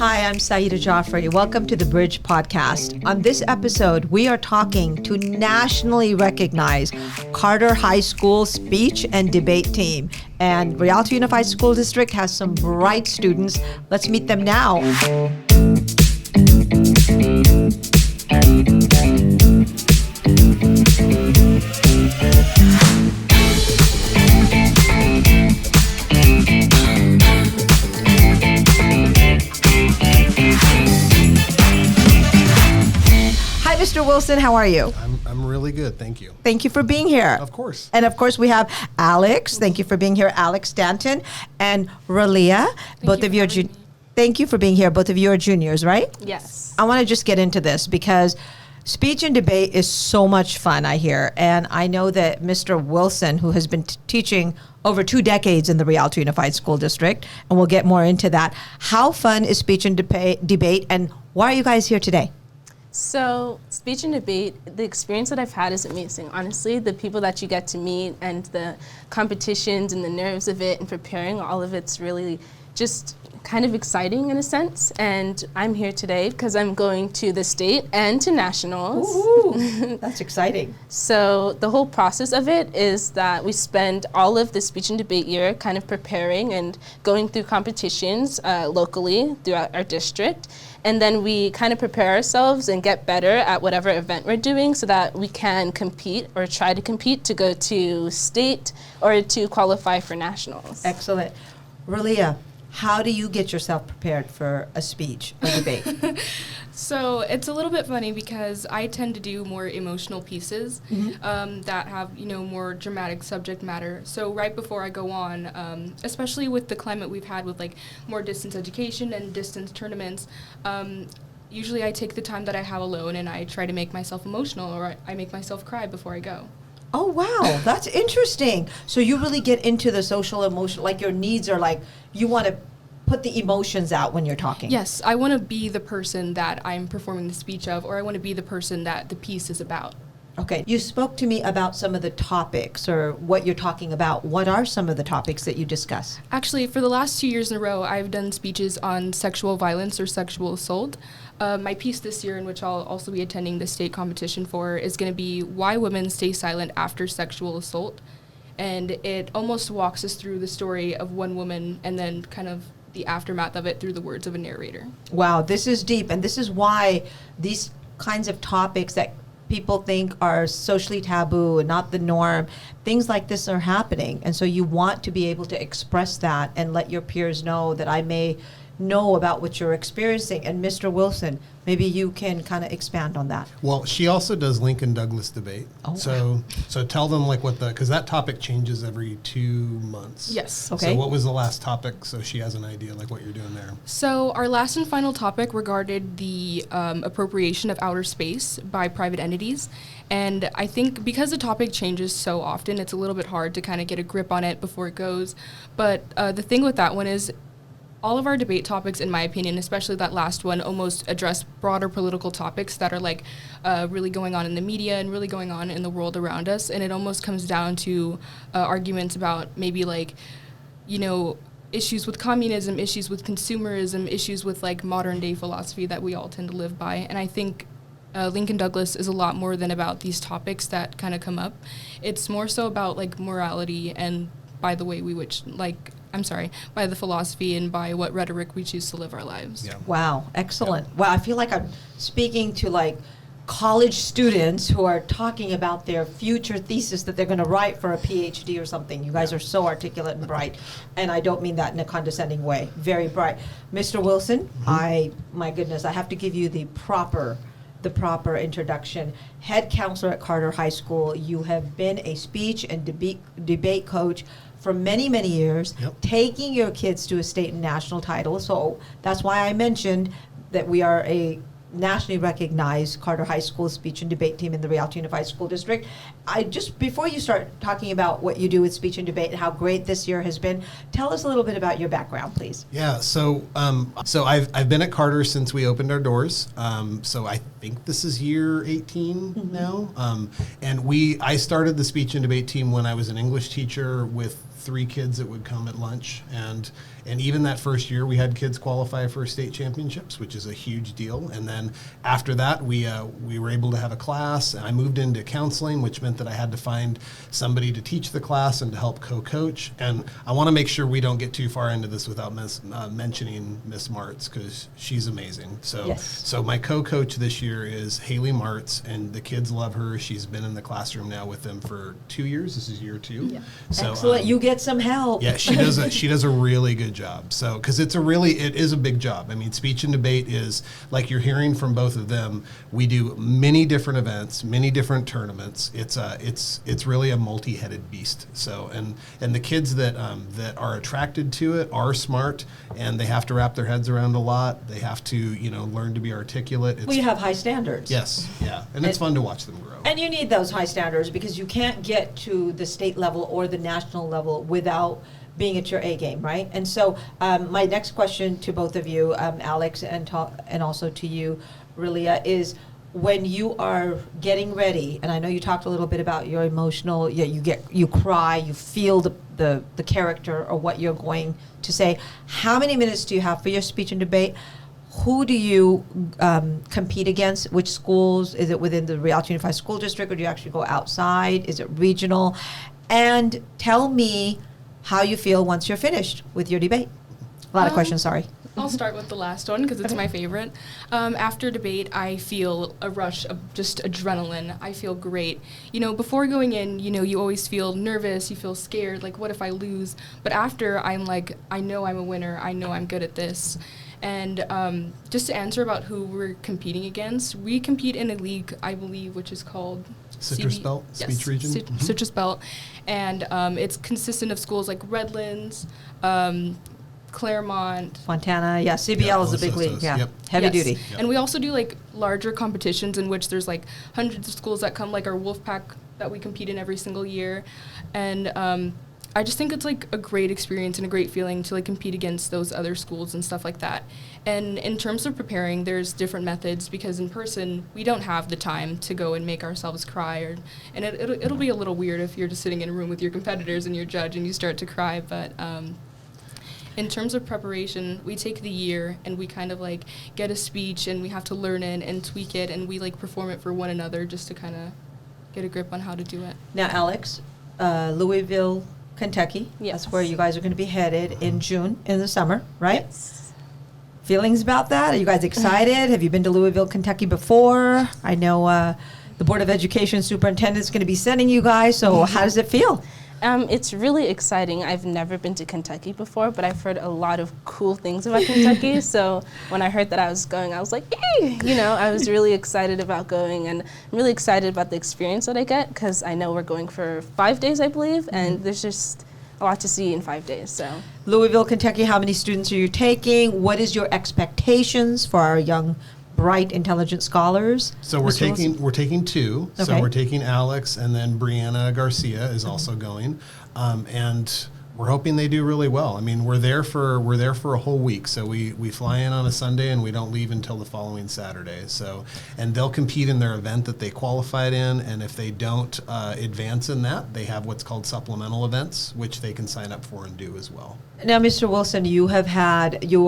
Hi, I'm Saida Jaffrey. Welcome to the Bridge Podcast. On this episode, we are talking to nationally recognized Carter High School speech and debate team. And Rialto Unified School District has some bright students. Let's meet them now. Mr. Wilson, how are you? I'm really good, thank you. Thank you for being here. Of course. And of course, we have Alex. Thank you for being here, Alex Stanton, and Ralia. Thank you for being here. Both of you are juniors, right? Yes. I want to just get into this because speech and debate is so much fun, I hear. And I know that Mr. Wilson, who has been teaching over 2 decades in the Rialto Unified School District, and we'll get more into that. How fun is speech and debate, and why are you guys here today? So speech and debate, the experience that I've had is amazing. Honestly, the people that you get to meet and the competitions and the nerves of it and preparing, all of it's really just kind of exciting in a sense. And I'm here today because I'm going to the state and to nationals. Ooh, that's exciting. So the whole process of it is that we spend all of the speech and debate year kind of preparing and going through competitions locally throughout our district. And then we kind of prepare ourselves and get better at whatever event we're doing so that we can compete or try to compete to go to state or to qualify for nationals. Excellent. Ralia, how do you get yourself prepared for a speech or debate? So it's a little bit funny because I tend to do more emotional pieces that have, more dramatic subject matter. So right before I go on, especially with the climate we've had with like more distance education and distance tournaments, usually I take the time that I have alone and I try to make myself emotional or I make myself cry before I go. Oh, wow. That's interesting. So you really get into the social emotion, like your needs are like, you want to put the emotions out when you're talking. Yes, I want to be the person that I'm performing the speech of, or I want to be the person that the piece is about. Okay. You spoke to me about some of the topics or what you're talking about. What are some of the topics that you discuss? Actually, for the last 2 years in a row, I've done speeches on sexual violence or sexual assault. My piece this year, in which I'll also be attending the state competition for, is going to be Why Women Stay Silent After Sexual Assault. And it almost walks us through the story of one woman and then kind of the aftermath of it through the words of a narrator. Wow, this is deep. And this is why these kinds of topics that people think are socially taboo and not the norm, things like this are happening. And so you want to be able to express that and let your peers know that I may know about what you're experiencing. And Mr. Wilson, maybe you can kind of expand on that. Well, she also does Lincoln Douglas debate. Oh, so tell them like because that topic changes every 2 months. Yes. Okay. So what was the last topic? So she has an idea like what you're doing there. So our last and final topic regarded the appropriation of outer space by private entities. And I think because the topic changes so often, it's a little bit hard to kind of get a grip on it before it goes. But the thing with that one is all of our debate topics, in my opinion, especially that last one, almost address broader political topics that are like really going on in the media and really going on in the world around us. And it almost comes down to arguments about maybe like, issues with communism, issues with consumerism, issues with like modern day philosophy that we all tend to live by. And I think Lincoln Douglas is a lot more than about these topics that kind of come up. It's more so about like morality and by the way by the philosophy and by what rhetoric we choose to live our lives. Yeah. Wow, excellent. Yeah. Wow, I feel like I'm speaking to like college students who are talking about their future thesis that they're going to write for a PhD or something. You guys are so articulate and bright, and I don't mean that in a condescending way. Very bright. Mr. Wilson, my goodness, I have to give you the proper introduction. Head counselor at Carter High School. You have been a speech and debate coach for many, many years, taking your kids to a state and national title. So that's why I mentioned that we are a nationally recognized Carter High School speech and debate team in the Rialto Unified School District. Before you start talking about what you do with speech and debate and how great this year has been, tell us a little bit about your background, please. Yeah, so I've been at Carter since we opened our doors. So I think this is year 18 now. And I started the speech and debate team when I was an English teacher with 3 kids that would come at lunch, and even that first year we had kids qualify for state championships, which is a huge deal. And then after that, we were able to have a class. I moved into counseling, which meant that I had to find somebody to teach the class and to help co-coach. And I want to make sure we don't get too far into this without mentioning Miss Martz, because she's amazing. So Yes. so my co-coach this year is Haley Martz, and the kids love her. She's been in the classroom now with them for 2 years. This is year 2. Yeah. So, Excellent. You get some help. yeah, she does a really good job. So, because it is a big job. I mean, speech and debate is, like you're hearing from both of them, we do many different events, many different tournaments. It's really a multi-headed beast. So, and the kids that are attracted to it are smart, and they have to wrap their heads around a lot. They have to, learn to be articulate. We have high standards. Yes, yeah, and it's fun to watch them grow. And you need those high standards because you can't get to the state level or the national level without being at your A game, right? And so my next question to both of you, Alex, and also to you, Relia, is when you are getting ready, and I know you talked a little bit about your emotional, you cry, you feel the character or what you're going to say. How many minutes do you have for your speech and debate? Who do you compete against? Which schools? Is it within the Rialto Unified School District, or do you actually go outside? Is it regional? And tell me how you feel once you're finished with your debate. A lot of questions, sorry. I'll start with the last one because it's my favorite. After debate, I feel a rush of just adrenaline. I feel great. Before going in, you always feel nervous, you feel scared, like what if I lose? But after, I'm like, I know I'm a winner, I know I'm good at this. And just to answer about who we're competing against, we compete in a league, I believe, which is called Citrus Belt Speech Region. Citrus Belt, and it's consistent of schools like Redlands, Claremont, Fontana, yeah, CBL is a big league, yeah, Yep. heavy Yes. duty. Yep. And we also do like larger competitions in which there's like hundreds of schools that come, like our Wolfpack that we compete in every single year. And I just think it's like a great experience and a great feeling to like compete against those other schools and stuff like that. And in terms of preparing, there's different methods because in person we don't have the time to go and make ourselves cry, and it'll be a little weird if you're just sitting in a room with your competitors and your judge and you start to cry. But in terms of preparation, we take the year and we kind of like get a speech and we have to learn it and tweak it, and we like perform it for one another just to kind of get a grip on how to do it. Now, Alex, Louisville, Kentucky. Yes. That's where you guys are going to be headed in June, in the summer, right? Yes. Feelings about that? Are you guys excited? Have you been to Louisville, Kentucky before? I know the Board of Education Superintendent is going to be sending you guys, so how does it feel? It's really exciting. I've never been to Kentucky before, but I've heard a lot of cool things about Kentucky. So when I heard that I was going, I was like, yay! I was really excited about going, and I'm really excited about the experience that I get because I know we're going for 5 days, I believe, and there's just a lot to see in 5 days. So Louisville, Kentucky, how many students are you taking? What is your expectations for our young, bright, intelligent scholars? So we're Mr. Wilson? taking 2. So Okay. we're taking Alex, and then Brianna Garcia is also going, and we're hoping they do really well. I mean, we're there for a whole week. So we fly in on a Sunday and we don't leave until the following Saturday. So, and they'll compete in their event that they qualified in, and if they don't advance in that, they have what's called supplemental events, which they can sign up for and do as well. Now, Mr. Wilson, you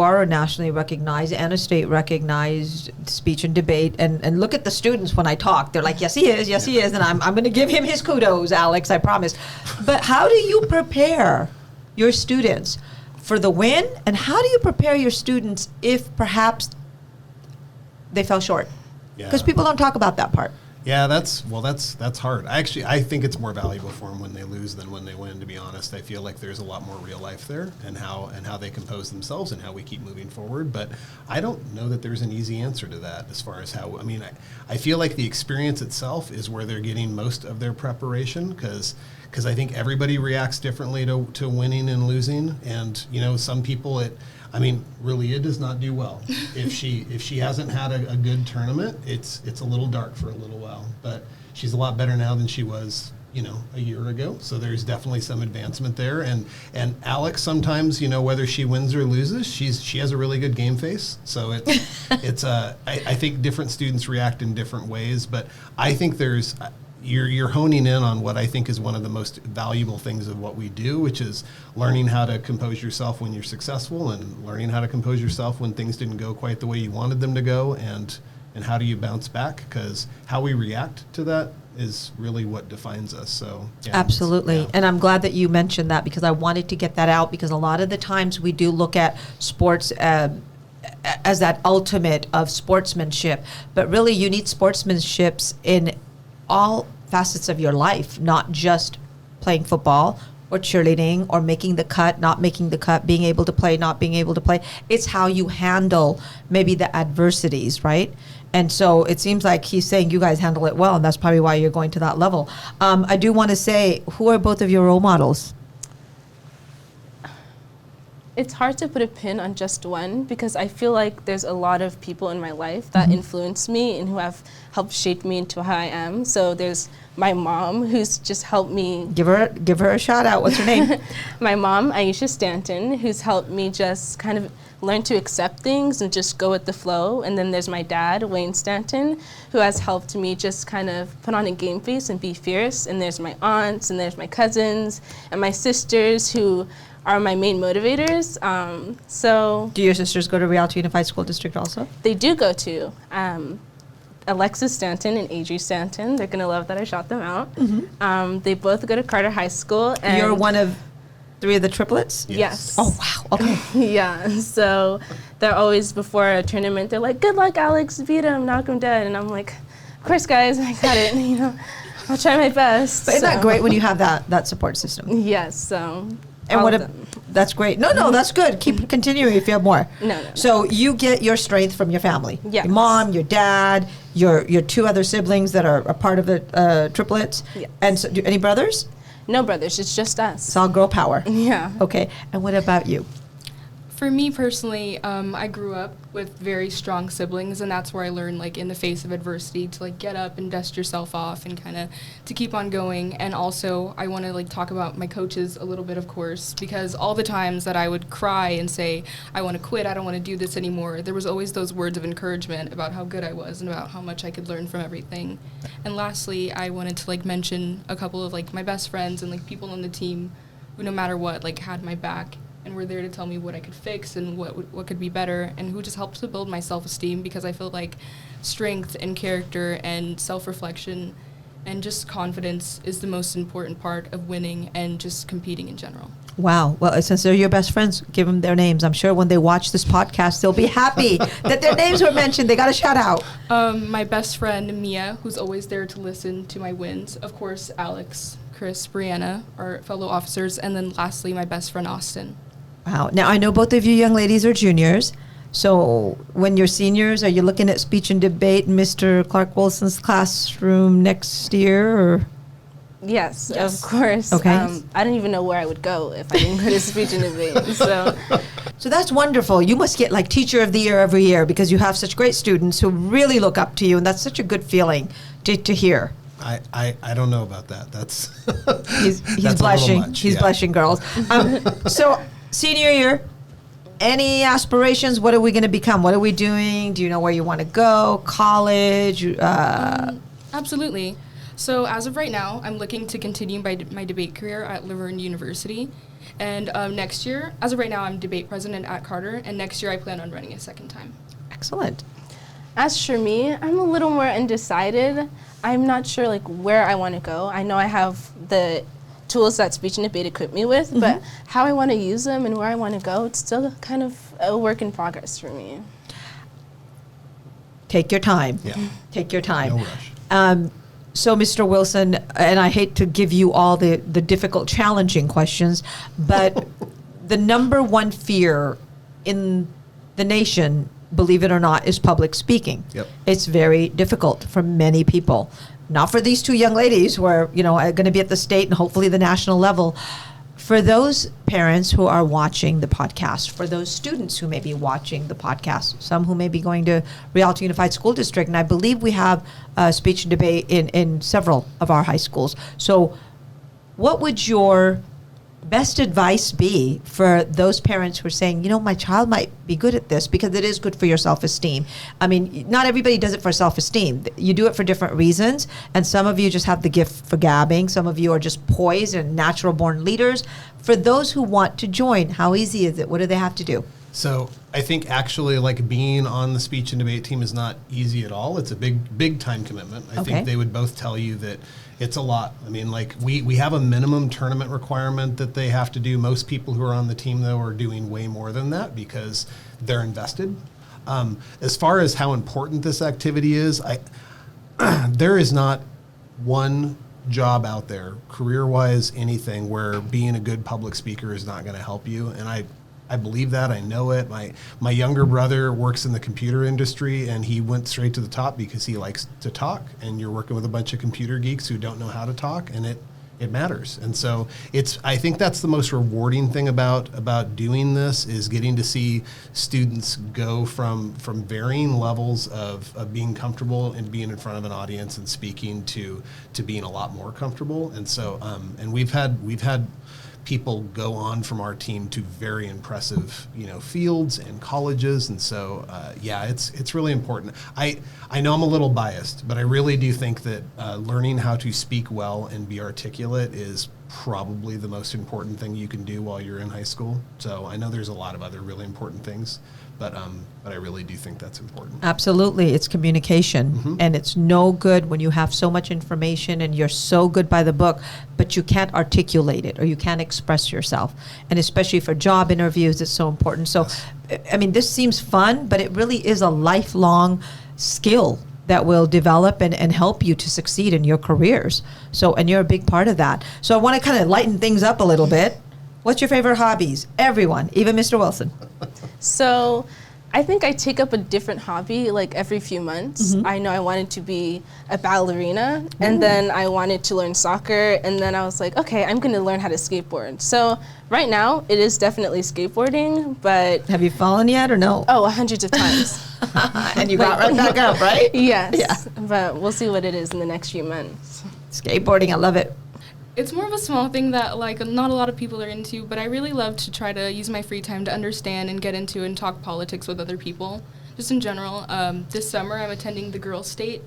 are a nationally recognized and a state recognized speech and debate, and look at the students when I talk. They're like, yes, he is, and I'm going to give him his kudos, Alex, I promise. But how do you prepare your students for the win, and how do you prepare your students if perhaps they fell short? Because Yeah. people don't talk about that part. Yeah, that's hard. I think it's more valuable for them when they lose than when they win, to be honest. I feel like there's a lot more real life there, and how they compose themselves and how we keep moving forward. But I don't know that there's an easy answer to that as far as how, I feel like the experience itself is where they're getting most of their preparation, because I think everybody reacts differently to winning and losing. And, some people Relia does not do well. If she hasn't had a good tournament, it's a little dark for a little while. But she's a lot better now than she was, a year ago. So there's definitely some advancement there. And Alex, sometimes, whether she wins or loses, she has a really good game face. So I think different students react in different ways. But I think there's you're honing in on what I think is one of the most valuable things of what we do, which is learning how to compose yourself when you're successful and learning how to compose yourself when things didn't go quite the way you wanted them to go, and how do you bounce back, because how we react to that is really what defines us. So yeah, Absolutely. yeah. And I'm glad that you mentioned that, because I wanted to get that out, because a lot of the times we do look at sports as that ultimate of sportsmanship, but really you need sportsmanships in all facets of your life, not just playing football or cheerleading or making the cut, not making the cut, being able to play, not being able to play. It's how you handle maybe the adversities, right? And so it seems like he's saying you guys handle it well, and that's probably why you're going to that level. I do want to say, who are both of your role models? It's hard to put a pin on just one, because I feel like there's a lot of people in my life that influence me and who have helped shape me into how I am. So there's my mom, who's just helped me. Give her a shout out. What's her name? My mom, Aisha Stanton, who's helped me just kind of learn to accept things and just go with the flow. And then there's my dad, Wayne Stanton, who has helped me just kind of put on a game face and be fierce. And there's my aunts, and there's my cousins, and my sisters, who are my main motivators. So Do your sisters go to Rialto Unified School District also? they do go to Alexis Stanton and Adri Stanton. They're gonna love that I shout them out. They both go to Carter High School. And You're one of 3 of the triplets? Yes. Oh, wow. Okay. Yeah. So they're always, before a tournament, they're like, "Good luck, Alex. Beat him, knock him dead." And I'm like, "Of course, guys, I got it. You know, I'll try my best." But isn't that So- great when you have that support system? Yes. So. And all what of a, them. that's great. No, that's good. Keep continuing if you have more. No. So you get your strength from your family. Yes. Your mom, your dad, your 2 other siblings that are a part of the triplets. Yes. And so, any brothers? No brothers. It's just us. It's all girl power. Yeah. Okay. And what about you? For me personally, I grew up with very strong siblings, and that's where I learned, like, in the face of adversity, to like get up and dust yourself off and kind of to keep on going. And also, I want to like talk about my coaches a little bit, of course, because all the times that I would cry and say, "I want to quit, I don't want to do this anymore," there was always those words of encouragement about how good I was and about how much I could learn from everything. And lastly, I wanted to like mention a couple of like my best friends and like people on the team who, no matter what, like had my back and were there to tell me what I could fix and what could be better, and who just helped to build my self-esteem, because I feel like strength and character and self-reflection and just confidence is the most important part of winning and just competing in general. Wow. Well, since they're your best friends, give them their names. I'm sure when they watch this podcast, they'll be happy that their names were mentioned. They got a shout out. My best friend, Mia, who's always there to listen to my wins. Of course, Alex, Chris, Brianna, our fellow officers. And then lastly, my best friend, Austin. Wow. Now, I know both of you young ladies are juniors. So when you're seniors, are you looking at speech and debate in Mr. Clark Wilson's classroom next year? Or? Yes, Yes. of course. Okay. I don't even know where I would go if I didn't go to speech and debate. So So that's wonderful. You must get like Teacher of the Year every year, because you have such great students who really look up to you, and that's such a good feeling to hear. I don't know about that. That's He's that's a little blushing. much, He's yeah. blushing, girls. So senior year, any aspirations? What are we going to become? What are we doing? Do you know where you want to go? College? Absolutely. So as of right now, I'm looking to continue my debate career at Laverne University. And next year, as of right now, I'm debate president at Carter. And next year, I plan on running a second time. Excellent. as for me, I'm a little more undecided. I'm not sure like where I want to go. I know I have the tools that speech and debate equip me with, but how I want to use them and where I want to go, it's still kind of a work in progress for me. Take your time. Yeah. Take your time. No rush. So, Mr. Wilson, and I hate to give you all the difficult, challenging questions, but the number one fear in the nation, believe it or not, is public speaking. Yep. It's very difficult for many people. Not for these two young ladies who are, are going to be at the state and hopefully the national level. For those parents who are watching the podcast, for those students who may be watching the podcast, some who may be going to Rialto Unified School District, and I believe we have speech and debate in several of our high schools. So what would your best advice be for those parents who are saying, my child might be good at this because it is good for your self-esteem? I mean, not everybody does it for self-esteem. You do it for different reasons. And some of you just have the gift for gabbing. Some of you are just poised and natural-born leaders. For those who want to join, how easy is it? What do they have to do? So I think actually like being on the speech and debate team is not easy at all. It's a big time commitment. I Okay. think they would both tell you that it's a lot. I mean, like we have a minimum tournament requirement that they have to do. Most people who are on the team though are doing way more than that because they're invested. As far as how important this activity is, there is not one job out there, career-wise, anything, where being a good public speaker is not going to help you. And I believe that. I know it. My younger brother works in the computer industry, and he went straight to the top because he likes to talk. And you're working with a bunch of computer geeks who don't know how to talk, and it matters. And so I think that's the most rewarding thing about doing this, is getting to see students go from varying levels of being comfortable and being in front of an audience and speaking to being a lot more comfortable. And so and we've had people go on from our team to very impressive, fields and colleges. And so, it's really important. I know I'm a little biased, but I really do think that learning how to speak well and be articulate is probably the most important thing you can do while you're in high school. So I know there's a lot of other really important things, but I really do think that's important. Absolutely. It's communication. And it's no good when you have so much information and you're so good by the book, but you can't articulate it or you can't express yourself. And especially for job interviews, it's so important. So, I mean, this seems fun, but it really is a lifelong skill that will develop and help you to succeed in your careers. So, and you're a big part of that. So I want to kind of lighten things up a little bit. What's your favorite hobbies? Everyone, even Mr. Wilson. So I think I take up a different hobby like every few months. I know I wanted to be a ballerina, and then I wanted to learn soccer, and then I was like, okay, I'm going to learn how to skateboard. So right now it is definitely skateboarding, but Have you fallen yet or no? hundreds of times. And you got right back up, right? Yes, Yeah. but we'll see what it is in the next few months. Skateboarding, I love it. It's more of a small thing that not a lot of people are into, but I really love to try to use my free time to understand and get into and talk politics with other people, just in general. This summer I'm attending the Girl State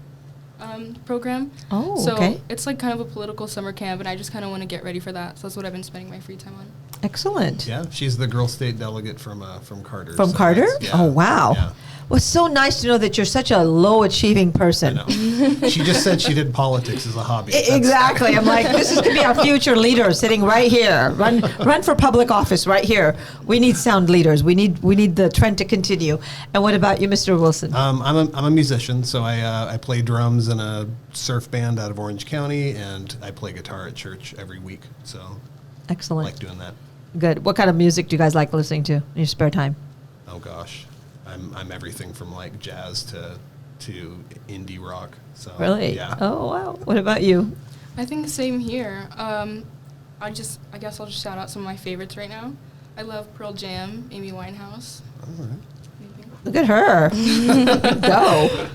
program. Oh, so okay. it's like kind of a political summer camp, and I just kind of want to get ready for that. So that's what I've been spending my free time on. Excellent. Yeah, she's the Girl State delegate from Carter. From so Carter? that's- yeah, Oh, wow. yeah. Well, it's so nice to know that you're such a low-achieving I person. know. She just said she did politics as a hobby. That's- Exactly. I'm like, this is to be our future leader sitting right here. Run for public office right here. We need sound leaders. We need the trend to continue. And what about you, Mr. Wilson? I'm a musician, so I play drums in a surf band out of Orange County, and I play guitar at church every week. So I Excellent. like doing that. Good. What kind of music do you guys like listening to in your spare time? Oh gosh, I'm everything from like jazz to indie rock. So Really? yeah. Oh, wow. What about you? I think the same here. I guess I'll just shout out some of my favorites right now. I love Pearl Jam, Amy Winehouse. All right. Maybe. Look at her. Go.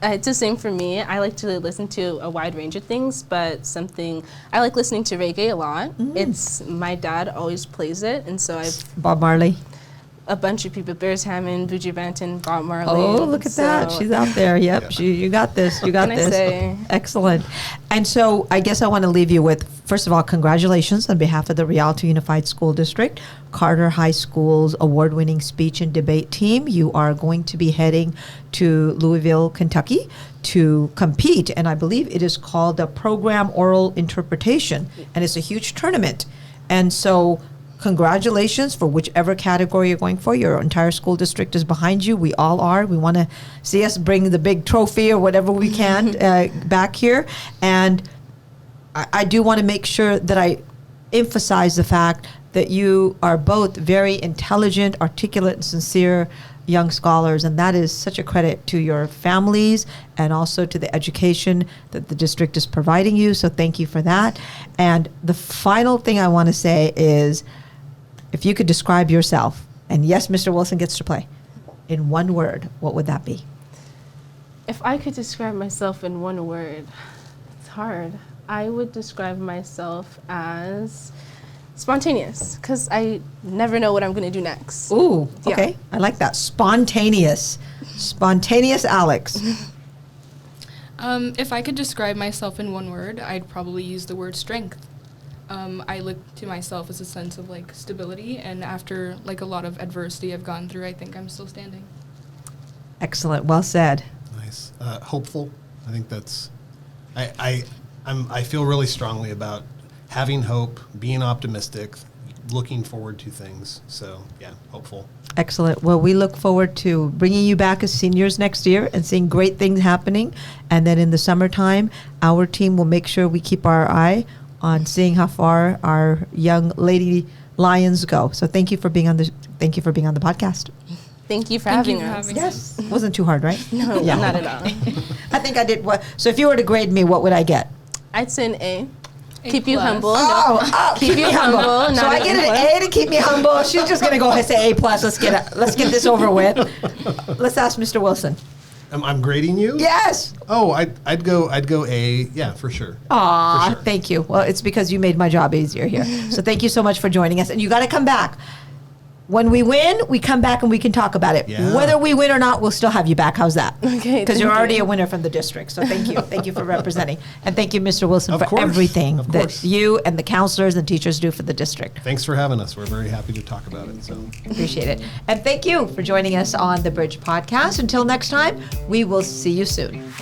It's the same for me. I like to listen to a wide range of things, but I like listening to reggae a lot. It's my dad always plays it, and so I've Bob Marley. a bunch of people: Bears Hammond, Buju Banton, Bob Marley. Oh, look at that. So- She's out there. Yep. Yeah. You got this. You got What can this. I say? Excellent. And so I guess I want to leave you with, first of all, congratulations on behalf of the Rialto Unified School District, Carter High School's award-winning speech and debate team. You are going to be heading to Louisville, Kentucky to compete. And I believe it is called the Program Oral Interpretation. And it's a huge tournament. And so congratulations for whichever category you're going for. Your entire school district is behind you. We all are. We want to see us bring the big trophy or whatever we can back here. And I do want to make sure that I emphasize the fact that you are both very intelligent, articulate, and sincere young scholars, and that is such a credit to your families and also to the education that the district is providing you. So thank you for that. And the final thing I want to say is, if you could describe yourself, and yes, Mr. Wilson gets to play, in one word, what would that be? If I could describe myself in one word, it's hard. I would describe myself as Spontaneous, because I never know what I'm going to do next. Ooh, Yeah. okay. I like that. Spontaneous. Spontaneous Alex. If I could describe myself in one word, I'd probably use the word strength. I look to myself as a sense of like stability, and after like a lot of adversity I've gone through, I think I'm still standing. Excellent. Well said. Nice. Hopeful. I think that's. I feel really strongly about having hope, being optimistic, looking forward to things. So yeah, hopeful. Excellent. Well, we look forward to bringing you back as seniors next year and seeing great things happening. And then in the summertime, our team will make sure we keep our eye on seeing how far our young lady lions go. So thank you for being on the podcast. Thank you for Thank you having for us. having Yes, wasn't too hard, right? No, Yeah. not at all. I think I did what. So if you were to grade me, what would I get? I'd say an A. A Keep you plus. humble. Keep me humble. humble, So not I an get A an plus. A to keep me humble. She's just gonna go ahead and say A plus. Let's get this over with. Let's ask Mr. Wilson. I'm grading you. Yes. Oh, I'd go A. Yeah, for sure. Aw, For sure. thank you. Well, it's because you made my job easier here. So thank you so much for joining us. And you got to come back. When we win, we come back and we can talk about it. Yeah. Whether we win or not, we'll still have you back. How's that? Okay, Because you're thank already you. a winner from the district. So thank you. Thank you for representing. And thank you, Mr. Wilson, Of for course. everything Of that course. you and the counselors and teachers do for the district. Thanks for having us. We're very happy to talk about it. So. Appreciate it. And thank you for joining us on the Bridge Podcast. Until next time, we will see you soon.